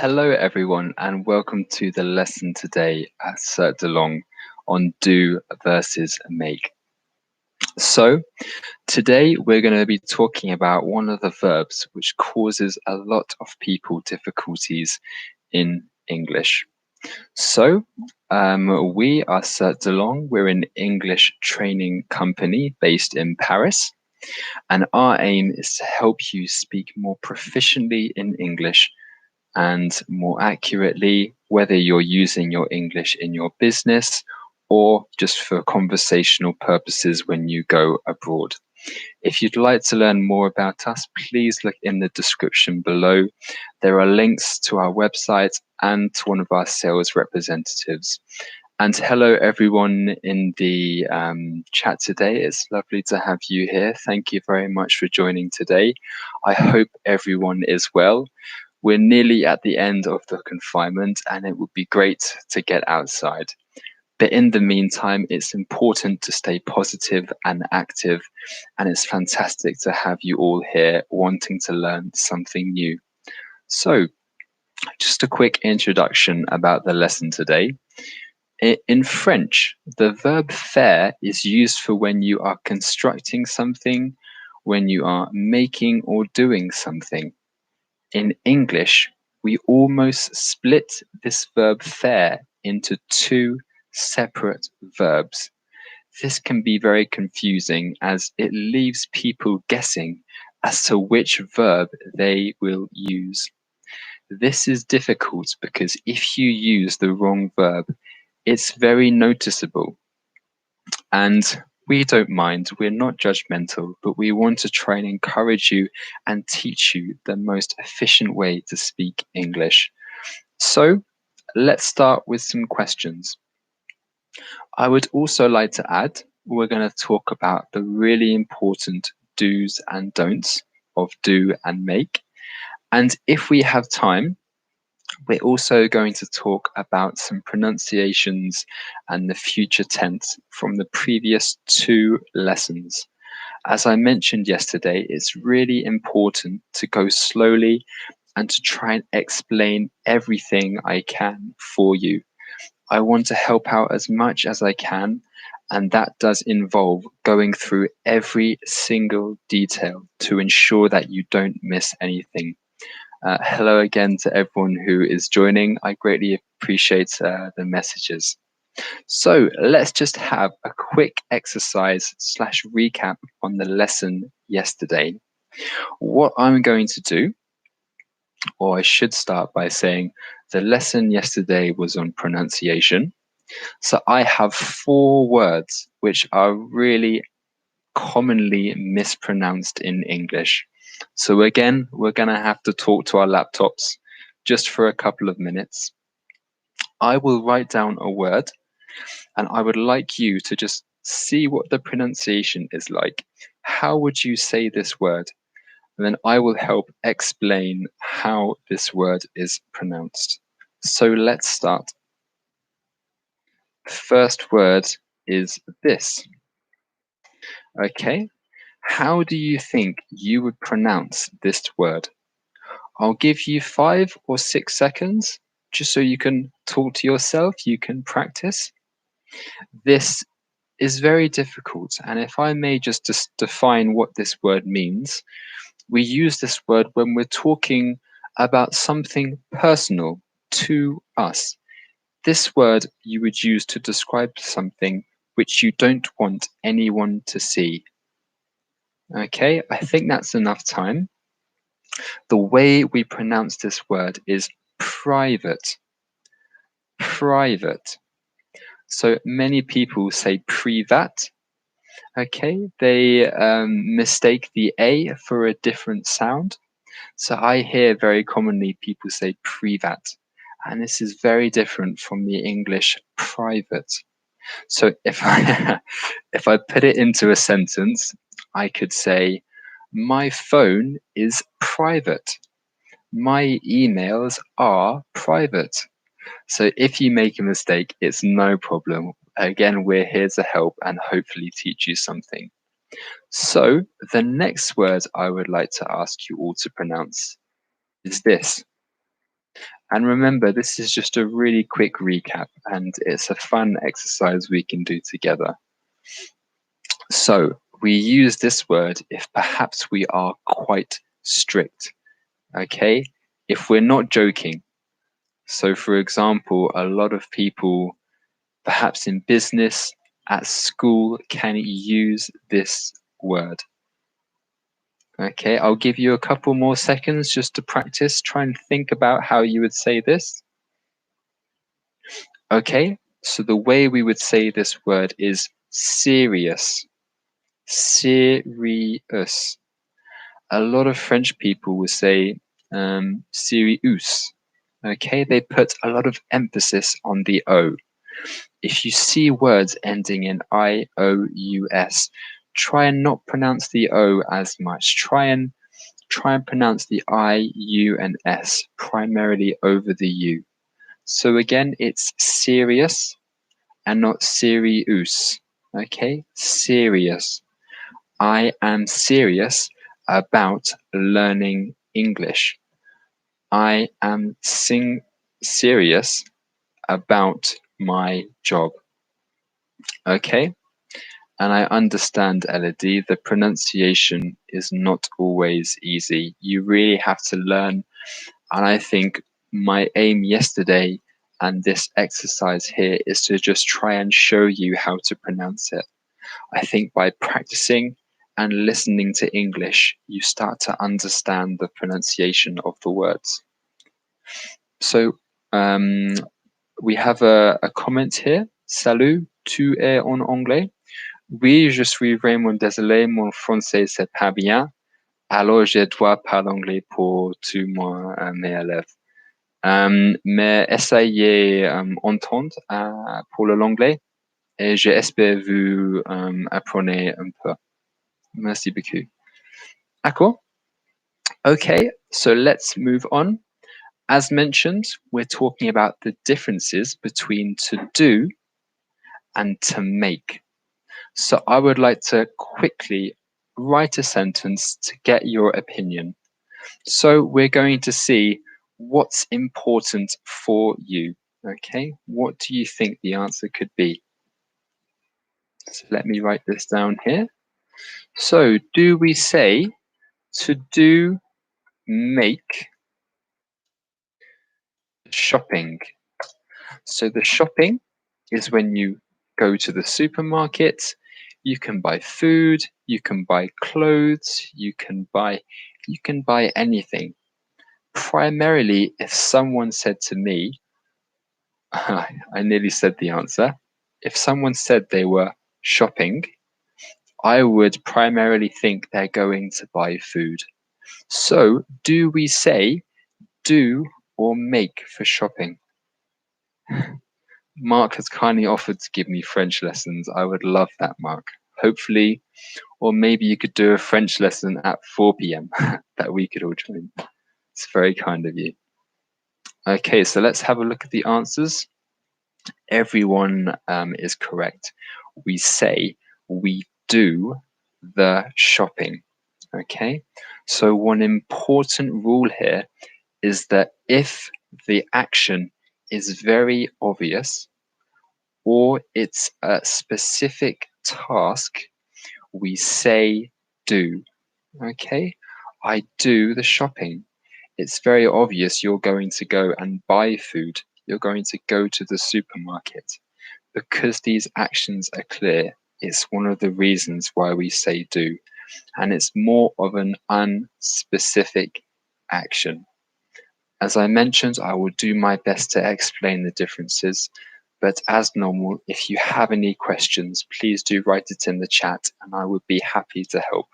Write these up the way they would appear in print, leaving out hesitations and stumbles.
Hello everyone and welcome to the lesson today at Cercle on do versus make. So today we're going to be talking about one of the verbs which causes a lot of people difficulties in English. So we are Cercle, we're an English training company based in Paris, and our aim is to help you speak more proficiently in English and more accurately, whether you're using your English in your business or just for conversational purposes when you go abroad. If you'd like to learn more about us, please look in the description below. There are links to our website and to one of our sales representatives. And hello everyone in the chat today. It's lovely to have you here. Thank you very much for joining today. I hope everyone is well. We're nearly at the end of the confinement and it would be great to get outside. But in the meantime, it's important to stay positive and active, and it's fantastic to have you all here wanting to learn something new. So, just a quick introduction about the lesson today. In French, the verb faire is used for when you are constructing something, when you are making or doing something. In English, we almost split this verb faire into two separate verbs. This can be very confusing as it leaves people guessing as to which verb they will use. This is difficult because if you use the wrong verb, it's very noticeable. And we don't mind, we're not judgmental, but we want to try and encourage you and teach you the most efficient way to speak English. So let's start with some questions. I would also like to add, we're going to talk about the really important do's and don'ts of do and make. And if we have time, we're also going to talk about some pronunciations and the future tense from the previous two lessons. As I mentioned yesterday, it's really important to go slowly and to try and explain everything I can for you. I want to help out as much as I can, and that does involve going through every single detail to ensure that you don't miss anything. Hello again to everyone who is joining. I greatly appreciate the messages. So let's just have a quick exercise / recap on the lesson yesterday. What I'm going to do, or I should start by saying the lesson yesterday was on pronunciation. So I have 4 words which are really commonly mispronounced in English. So again, we're going to have to talk to our laptops just for a couple of minutes. I will write down a word and I would like you to just see what the pronunciation is like. How would you say this word? And then I will help explain how this word is pronounced. So let's start. First word is this. Okay. How do you think you would pronounce this word? I'll give you 5 or 6 seconds just so you can talk to yourself, you can practice. This is very difficult, and if I may just define what this word means, we use this word when we're talking about something personal to us. This word you would use to describe something which you don't want anyone to see. Okay, I think that's enough time. The way we pronounce this word is private. Private. So many people say privat. Okay, they mistake the A for a different sound. So I hear very commonly people say privat, and this is very different from the English private. So if I if I put it into a sentence, I could say, my phone is private. My emails are private. So if you make a mistake, it's no problem. Again, we're here to help and hopefully teach you something. So the next word I would like to ask you all to pronounce is this. And remember, this is just a really quick recap, and it's a fun exercise we can do together. So we use this word if perhaps we are quite strict, okay? If we're not joking. So for example, a lot of people, perhaps in business, at school, can use this word. Okay, I'll give you a couple more seconds just to practice. Try and think about how you would say this. Okay, so the way we would say this word is serious. Serious. A lot of French people will say serious. Okay, they put a lot of emphasis on the O. If you see words ending in I-O-U-S, try and not pronounce the O as much. Try and pronounce the I, U, and S primarily over the U. So again, it's serious and not serious. Okay, serious. I am serious about learning English. I am serious about my job. Okay, and I understand, Elodie, the pronunciation is not always easy. You really have to learn. And I think my aim yesterday and this exercise here is to just try and show you how to pronounce it. I think by practicing and listening to English, you start to understand the pronunciation of the words. So we have a comment here. Salut, tu es en anglais? Oui, je suis vraiment désolé, mon français c'est pas bien. Alors je dois parler anglais pour tous mes élèves. Mais essayez entendre pour l'anglais et j'espère vous apprenez un peu. Merci beaucoup. D'accord. Okay, so let's move on. As mentioned, we're talking about the differences between to do and to make. So I would like to quickly write a sentence to get your opinion. So we're going to see what's important for you. Okay, what do you think the answer could be? So let me write this down here. So do we say to do, make, shopping? So the shopping is when you go to the supermarket, you can buy food, you can buy clothes, you can buy anything. Primarily, if someone said to me, I nearly said the answer. If someone said they were shopping, I would primarily think they're going to buy food. So, do we say do or make for shopping? Mark has kindly offered to give me French lessons. I would love that, Mark. Hopefully, or maybe you could do a French lesson at 4 p.m. that we could all join. It's very kind of you. Okay, so let's have a look at the answers. Everyone is correct. We say we do the shopping. Okay, so one important rule here is that if the action is very obvious or it's a specific task, we say do. Okay, I do the shopping. It's very obvious you're going to go and buy food. You're going to go to the supermarket. Because these actions are clear, it's one of the reasons why we say do. And it's more of an unspecific action. As I mentioned, I will do my best to explain the differences. But as normal, if you have any questions, please do write it in the chat and I would be happy to help.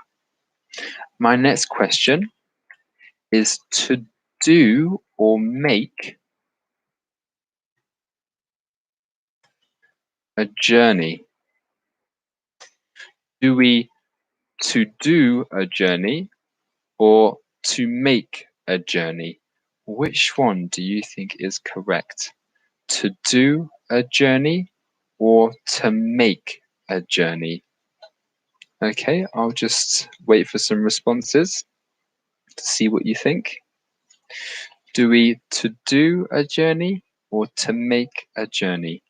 My next question is to do or make a journey. Do we to do a journey or to make a journey? Which one do you think is correct? To do a journey or to make a journey? Okay, I'll just wait for some responses to see what you think. Do we to do a journey or to make a journey?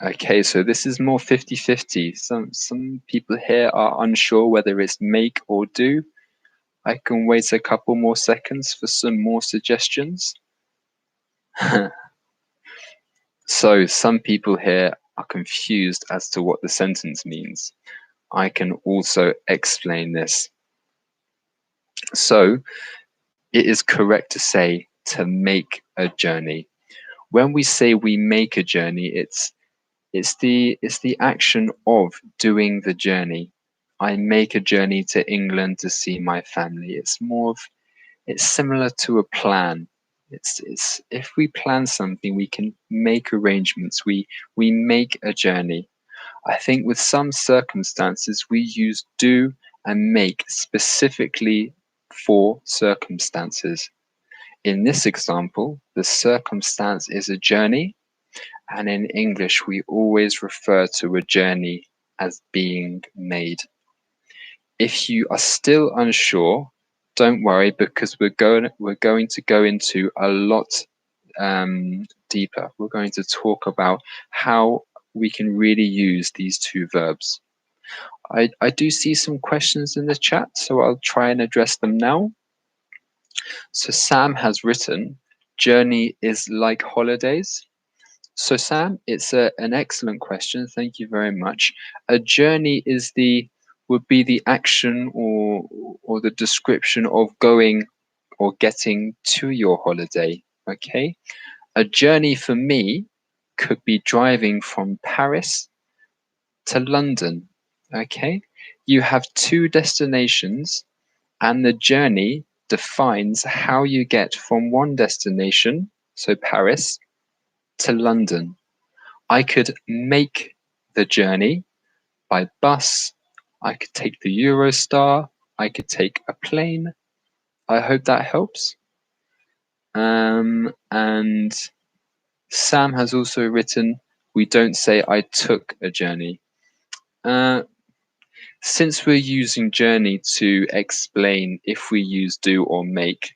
Okay, so this is more 50-50. Some people here are unsure whether it's make or do. I can wait a couple more seconds for some more suggestions. So some people here are confused as to what the sentence means. I can also explain this. So it is correct to say to make a journey. When we say we make a journey, it's the action of doing the journey. I make a journey to England to see my family. It's similar to a plan. It's if we plan something, we can make arrangements. We make a journey. I think with some circumstances we use do and make specifically for circumstances. In this example, the circumstance is a journey, and in English we always refer to a journey as being made. If you are still unsure, don't worry, because we're going to go into a lot deeper. We're going to talk about how we can really use these two verbs. I do see some questions in the chat, so I'll try and address them now. So Sam has written, journey is like holidays. So Sam, it's an excellent question. Thank you very much. A journey would be the action or the description of going or getting to your holiday. Okay. A journey for me could be driving from Paris to London. Okay. You have two destinations, and the journey defines how you get from one destination, so Paris, to London. I could make the journey by bus. I could take the Eurostar. I could take a plane. I hope that helps. And Sam has also written, we don't say I took a journey. Since we're using journey to explain if we use do or make,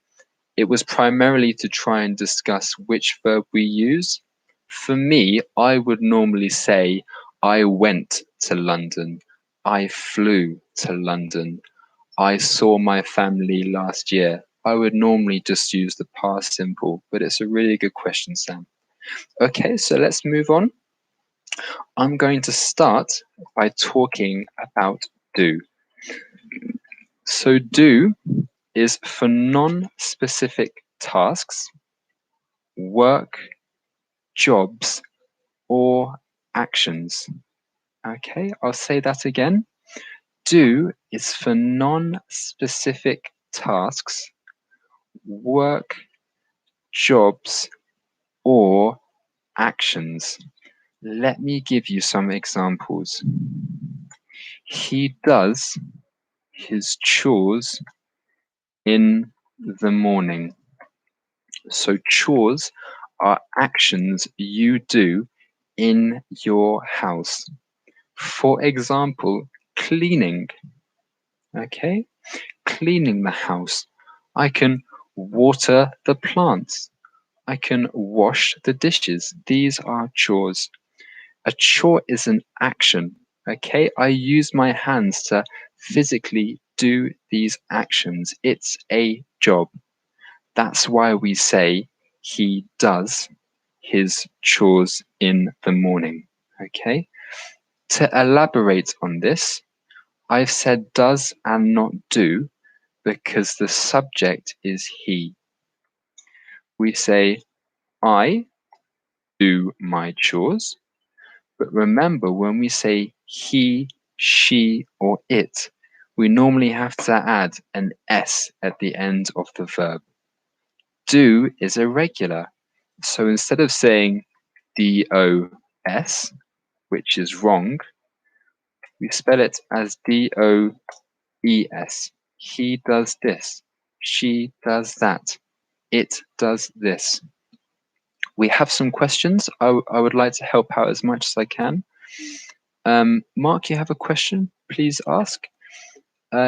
it was primarily to try and discuss which verb we use. For me, I would normally say I went to London, I flew to London, I saw my family last year. I would normally just use the past simple, but it's a really good question, Sam. Okay, so let's move on. I'm going to start by talking about do. So do is for non-specific tasks, work, jobs, or actions. Okay, I'll say that again. Do is for non-specific tasks, work, jobs, or actions. Let me give you some examples. He does his chores in the morning. So chores are actions you do in your house. For example, cleaning. Okay, cleaning the house. I can water the plants. I can wash the dishes. These are chores. A chore is an action. Okay, I use my hands to physically do these actions. It's a job. That's why we say he does his chores in the morning. Okay, to elaborate on this, I've said does and not do because the subject is he. We say, I do my chores, but remember when we say he, she, or it, we normally have to add an S at the end of the verb. Do is irregular, so instead of saying DOS, which is wrong, we spell it as DOES. He does this. She does that. It does this. We have some questions. I would like to help out as much as I can. Mark, you have a question? Please ask.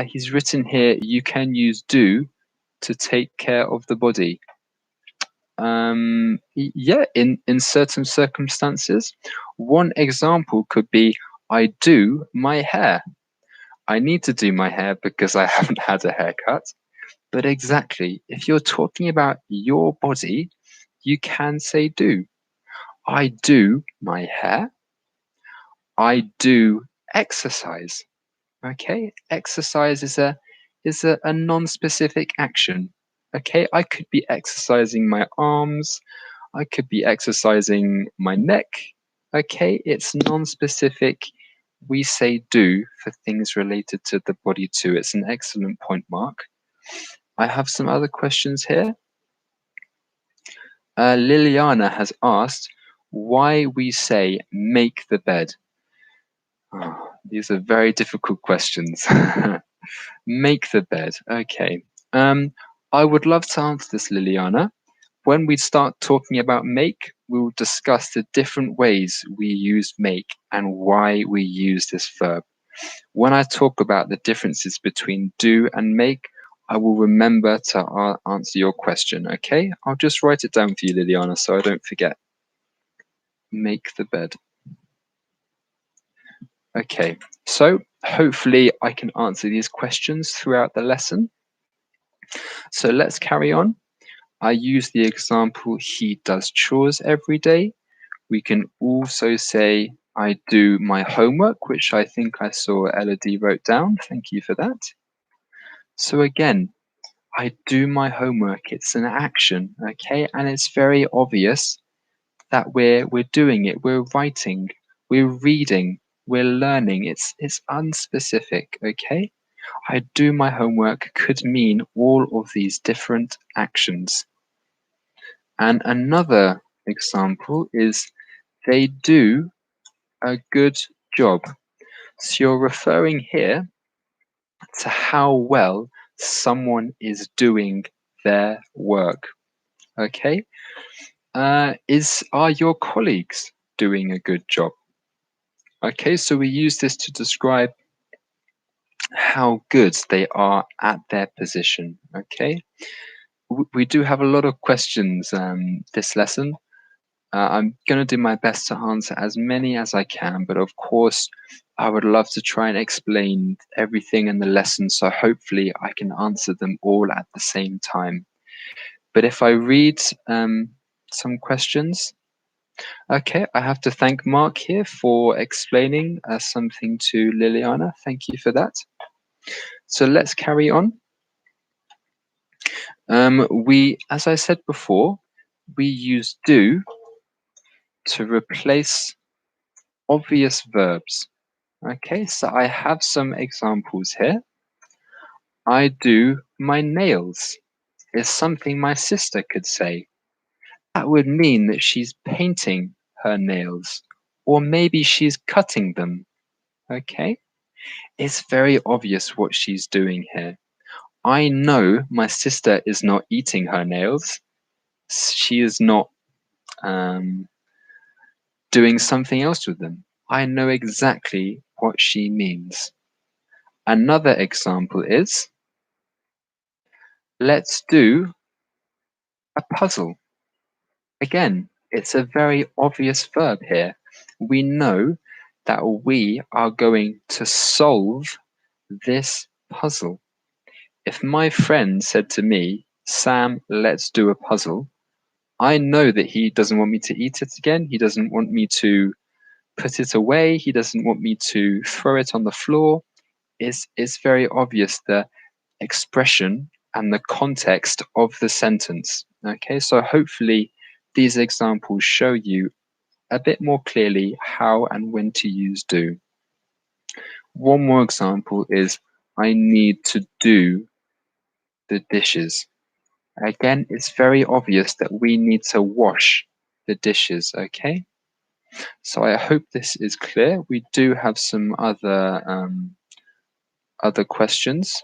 He's written here, you can use do to take care of the body. Yeah, in certain circumstances. One example could be, I do my hair. I need to do my hair because I haven't had a haircut. But exactly, if you're talking about your body, you can say do. I do my hair. I do exercise. Okay, exercise is a non-specific action. Okay, I could be exercising my arms. I could be exercising my neck. Okay, it's non-specific. We say do for things related to the body too. It's an excellent point, Mark. I have some other questions here. Liliana has asked why we say make the bed. Oh, these are very difficult questions. Make the bed. Okay. I would love to answer this, Liliana. When we start talking about make, we will discuss the different ways we use make and why we use this verb. When I talk about the differences between do and make, I will remember to answer your question, okay? I'll just write it down for you, Liliana, so I don't forget. Make the bed. Okay, so hopefully I can answer these questions throughout the lesson. So let's carry on. I use the example, he does chores every day. We can also say, I do my homework, which I think I saw Elodie wrote down. Thank you for that. So again, I do my homework. It's an action, okay? And it's very obvious that we're doing it. We're writing, we're reading, we're learning. It's unspecific, okay? I do my homework could mean all of these different actions. And another example is they do a good job. So you're referring here to how well someone is doing their work. Okay? Are your colleagues doing a good job? Okay, so we use this to describe how good they are at their position. Okay? We do have a lot of questions this lesson. I'm going to do my best to answer as many as I can, but of course, I would love to try and explain everything in the lesson, so hopefully I can answer them all at the same time. But if I read some questions, okay, I have to thank Mark here for explaining something to Liliana. Thank you for that. So let's carry on. As I said before, we use do to replace obvious verbs. Okay, so I have some examples here. I do my nails is something my sister could say. That would mean that she's painting her nails, or maybe she's cutting them. Okay, it's very obvious what she's doing here. I know my sister is not eating her nails. She is not doing something else with them. I know exactly what she means. Another example is, let's do a puzzle. Again, it's a very obvious verb here. We know that we are going to solve this puzzle. If my friend said to me, Sam, let's do a puzzle, I know that he doesn't want me to eat it again. He doesn't want me to put it away. He doesn't want me to throw it on the floor. It's very obvious the expression and the context of the sentence. Okay, so hopefully these examples show you a bit more clearly how and when to use do. One more example is, I need to do the dishes. Again, it's very obvious that we need to wash the dishes, okay? So I hope this is clear. We do have some other questions.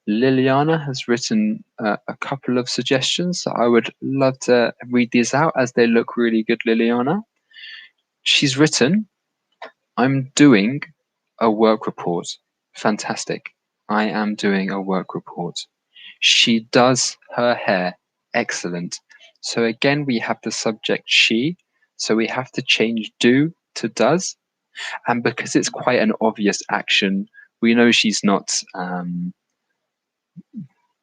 Liliana has written a couple of suggestions. I would love to read these out as they look really good, Liliana. She's written, I'm doing a work report. Fantastic. I am doing a work report. She does her hair. Excellent. So again, we have the subject she, so we have to change do to does. And because it's quite an obvious action, we know she's not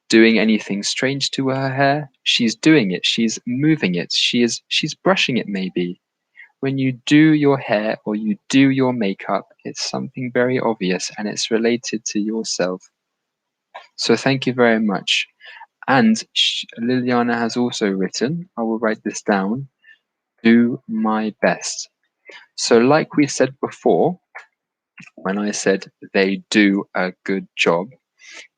doing anything strange to her hair. She's doing it. She's moving it. She's brushing it maybe. When you do your hair or you do your makeup, it's something very obvious and it's related to yourself. So thank you very much. And Liliana has also written, I will write this down, do my best. So like we said before, when I said they do a good job,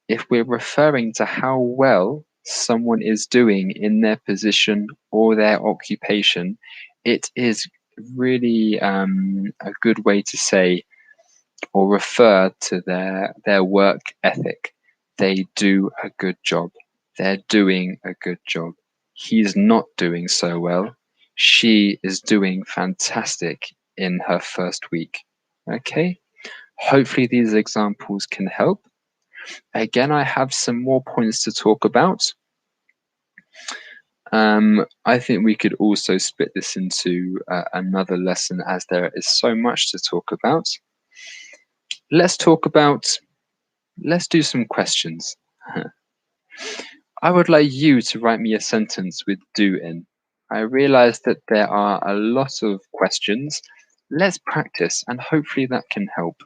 if we're referring to how well someone is doing in their position or their occupation, it is really a good way to say or refer to their work ethic. They do a good job. They're doing a good job. He's not doing so well. She is doing fantastic in her first week. Okay? Hopefully these examples can help. Again, I have some more points to talk about. I think we could also split this into another lesson as there is so much to talk about. Let's do some questions. I would like you to write me a sentence with do in. I realize that there are a lot of questions. Let's practice and hopefully that can help.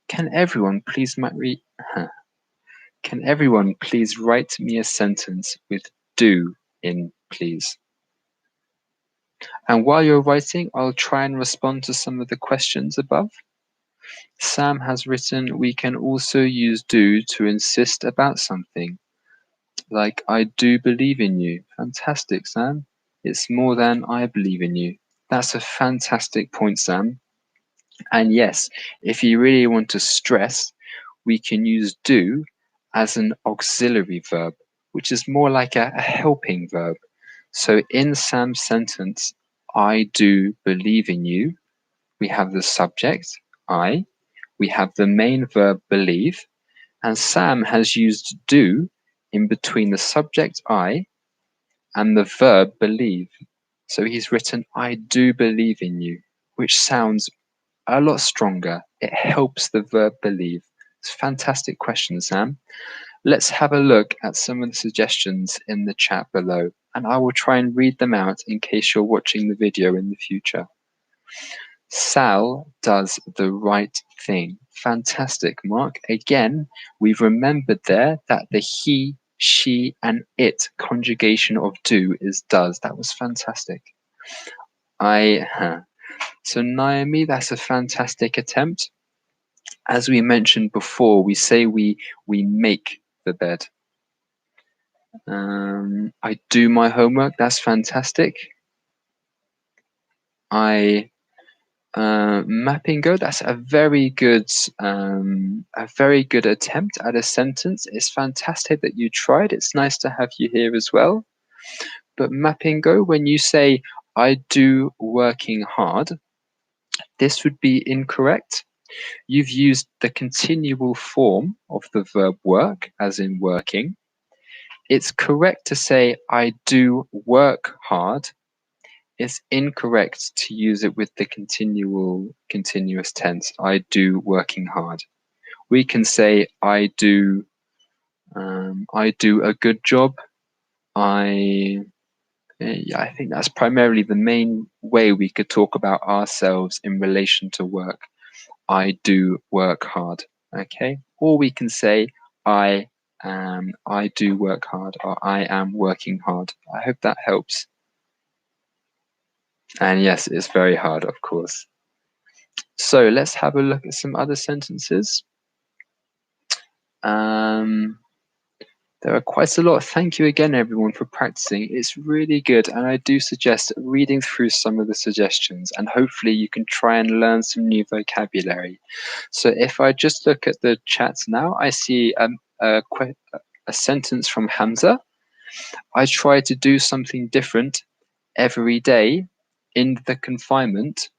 Can everyone please Can everyone please write me a sentence with do in, please? And while you're writing, I'll try and respond to some of the questions above. Sam has written, we can also use do to insist about something. Like, I do believe in you. Fantastic, Sam. It's more than I believe in you. That's a fantastic point, Sam. And yes, if you really want to stress, we can use do as an auxiliary verb, which is more like a helping verb. So in Sam's sentence, I do believe in you, we have the subject, I, we have the main verb believe, and Sam has used do in between the subject I and the verb believe. So he's written, I do believe in you, which sounds a lot stronger. It helps the verb believe. It's a fantastic question, Sam. Let's have a look at some of the suggestions in the chat below, and I will try and read them out in case you're watching the video in the future. Sal does the right thing. Fantastic, Mark. Again, we've remembered there that the he, she, and it conjugation of do is does. That was fantastic. So Naomi, that's a fantastic attempt. As we mentioned before, we say we make the bed. I do my homework. That's fantastic. Mapping go. That's a very good attempt at a sentence. It's fantastic that you tried. It's nice to have you here as well. But mapping go, when you say I do working hard, this would be incorrect. You've used the continual form of the verb work, as in working. It's correct to say I do work hard. It's incorrect to use it with the continuous tense. I do working hard. We can say I do a good job. I think that's primarily the main way we could talk about ourselves in relation to work. I do work hard. Okay, or we can say I do work hard, or I am working hard. I hope that helps. And yes, it's very hard, of course. So let's have a look at some other sentences. There are quite a lot. Thank you again, everyone, for practicing. It's really good, and I do suggest reading through some of the suggestions, and hopefully you can try and learn some new vocabulary. So if I just look at the chat now, I see a sentence from Hamza. I try to do something different every day in the confinement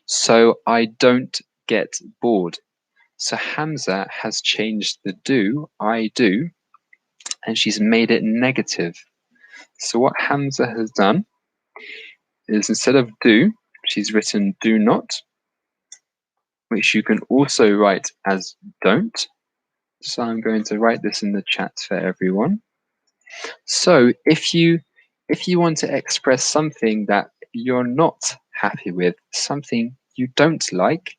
so I don't get bored. So Hamza has changed the do, I do, and she's made it negative. So what Hamza has done is instead of do, she's written do not, which you can also write as don't. So I'm going to write this in the chat for everyone. So if you want to express something that you're not happy with, something you don't like,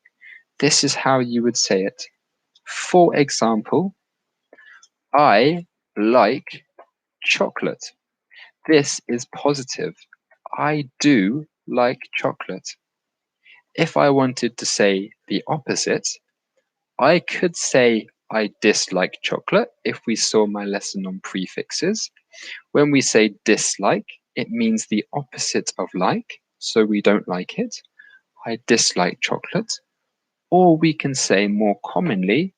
this is how you would say it. For example, I like chocolate. This is positive. I do like chocolate. If I wanted to say the opposite, I could say I dislike chocolate if we saw my lesson on prefixes. When we say dislike, it means the opposite of like, so we don't like it. I dislike chocolate. Or we can say more commonly,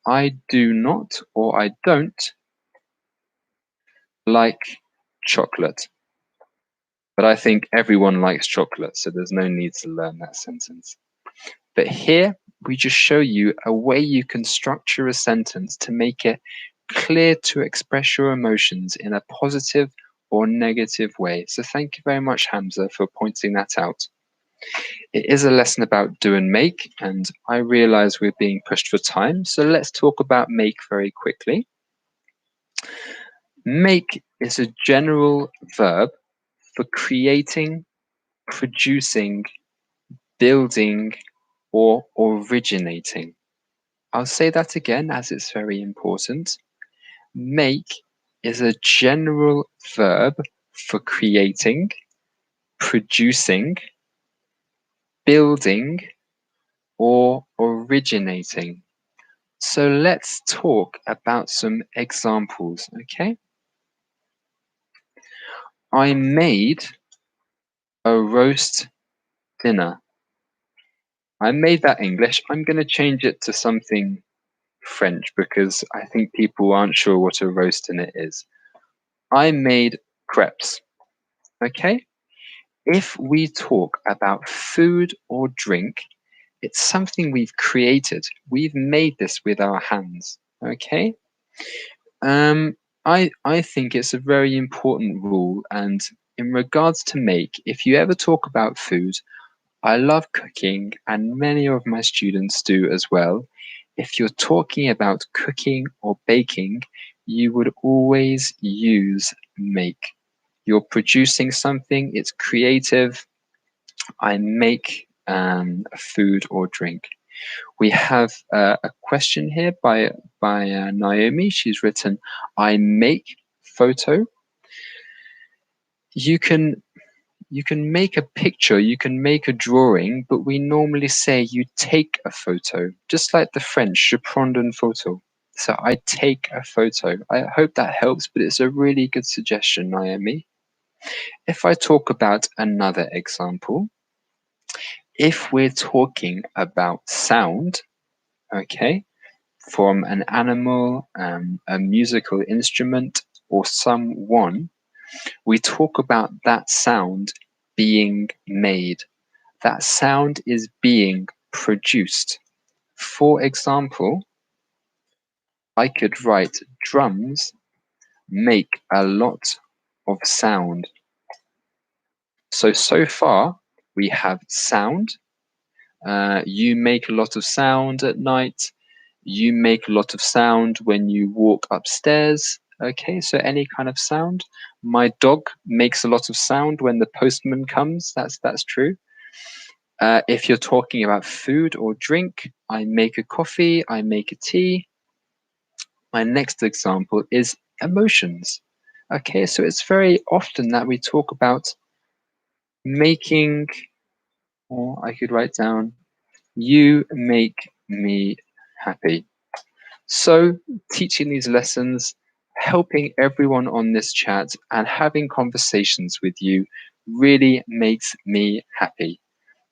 I do not or I don't like chocolate. But I think everyone likes chocolate, so there's no need to learn that sentence. But here, we just show you a way you can structure a sentence to make it clear to express your emotions in a positive or negative way. So thank you very much, Hamza, for pointing that out. It is a lesson about do and make, and I realize we're being pushed for time, so let's talk about make very quickly. Make is a general verb for creating, producing, building, or originating. I'll say that again as it's very important. Make is a general verb for creating, producing, building, or originating. So let's talk about some examples, okay? I made a roast dinner. I made that English. I'm going to change it to something French because I think people aren't sure what a roast dinner is. I made crepes, okay? If we talk about food or drink, it's something we've created. We've made this with our hands, okay? I think it's a very important rule, and in regards to make, if you ever talk about food, I love cooking, and many of my students do as well. If you're talking about cooking or baking, you would always use make. You're producing something, it's creative. I make a food or drink. We have a question here by Naomi. She's written, I make photo. You can make a picture, you can make a drawing, but we normally say you take a photo, just like the French, je prends une photo. So I take a photo. I hope that helps, but it's a really good suggestion, Naomi. If I talk about another example, if we're talking about sound, okay, from an animal, a musical instrument, or someone, we talk about that sound being made. That sound is being produced. For example, I could write drums make a lot of sound. So far we have sound. You make a lot of sound at night. You make a lot of sound when you walk upstairs. Okay, so any kind of sound. My dog makes a lot of sound when the postman comes. That's true. If you're talking about food or drink, I make a coffee, I make a tea. My next example is emotions. Okay, so it's very often that we talk about making, or I could write down, you make me happy. So teaching these lessons, helping everyone on this chat and having conversations with you really makes me happy.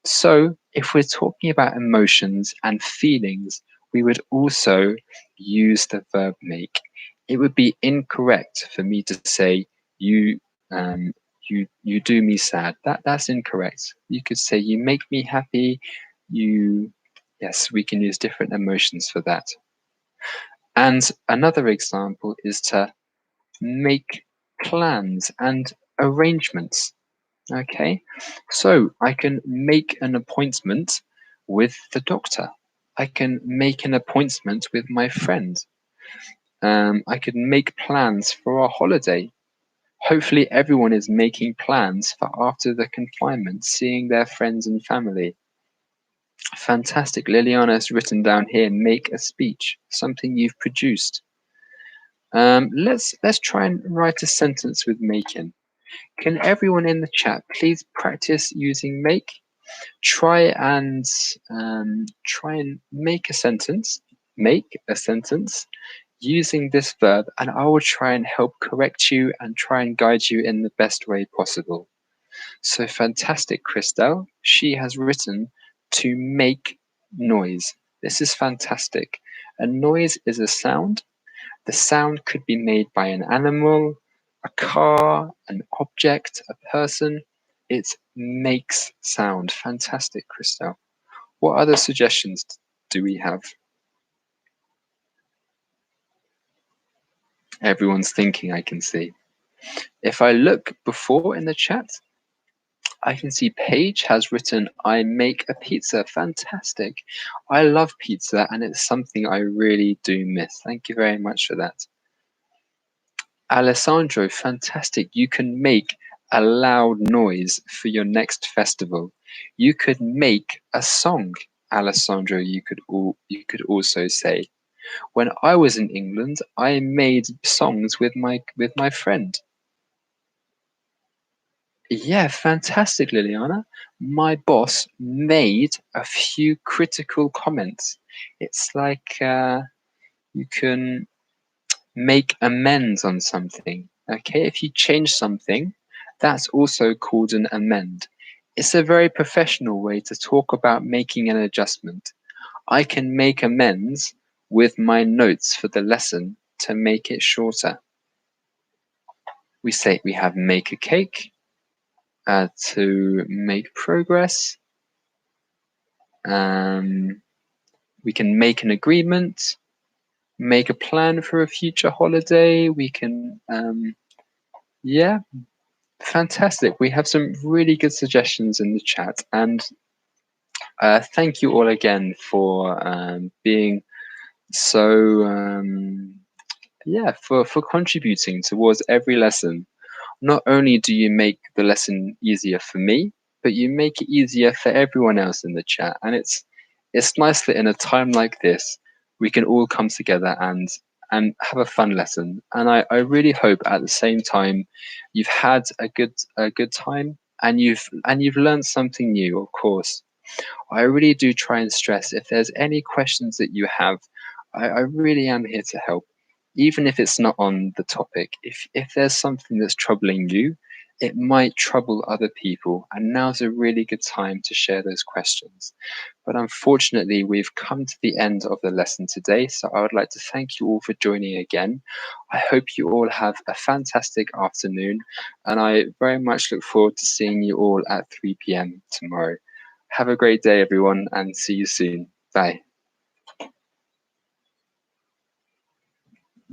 So if we're talking about emotions and feelings, we would also use the verb make. It would be incorrect for me to say you you do me sad. That's incorrect. You could say you make me happy. You Yes, we can use different emotions for that. And another example is to make plans and arrangements. Okay, so I can make an appointment with the doctor. I can make an appointment with my friend. I could make plans for our holiday. Hopefully, everyone is making plans for after the confinement, seeing their friends and family. Fantastic. Liliana has written down here, make a speech, something you've produced. Let's try and write a sentence with making. Can everyone in the chat please practice using make? Try and make a sentence. Make a sentence using this verb, and I will try and help correct you and try and guide you in the best way possible. So fantastic, Christelle. She has written to make noise. This is fantastic. A noise is a sound. The sound could be made by an animal, a car, an object, a person. It makes sound. Fantastic, Christelle. What other suggestions do we have? Everyone's thinking, I can see. If I look before in the chat, I can see Paige has written, I make a pizza. Fantastic. I love pizza and it's something I really do miss. Thank you very much for that. Alessandro, fantastic. You can make a loud noise for your next festival. You could make a song, Alessandro, you could also say. When I was in England, I made songs with my friend. Yeah, fantastic, Liliana. My boss made a few critical comments. It's like you can make amends on something. Okay, if you change something, that's also called an amend. It's a very professional way to talk about making an adjustment. I can make amends with my notes for the lesson to make it shorter. We say we have make a cake, to make progress. We can make an agreement, make a plan for a future holiday. We can, yeah, fantastic. We have some really good suggestions in the chat. And thank you all again for being so, for contributing towards every lesson. Not only do you make the lesson easier for me, but you make it easier for everyone else in the chat. And it's nice that in a time like this, we can all come together and have a fun lesson. And I really hope at the same time you've had a good time and you've learned something new, of course. I really do try and stress if there's any questions that you have, I really am here to help. Even if it's not on the topic, if there's something that's troubling you, it might trouble other people, and now's a really good time to share those questions. But unfortunately, we've come to the end of the lesson today, so I would like to thank you all for joining again. I hope you all have a fantastic afternoon, and I very much look forward to seeing you all at 3 p.m. tomorrow. Have a great day, everyone, and see you soon. Bye.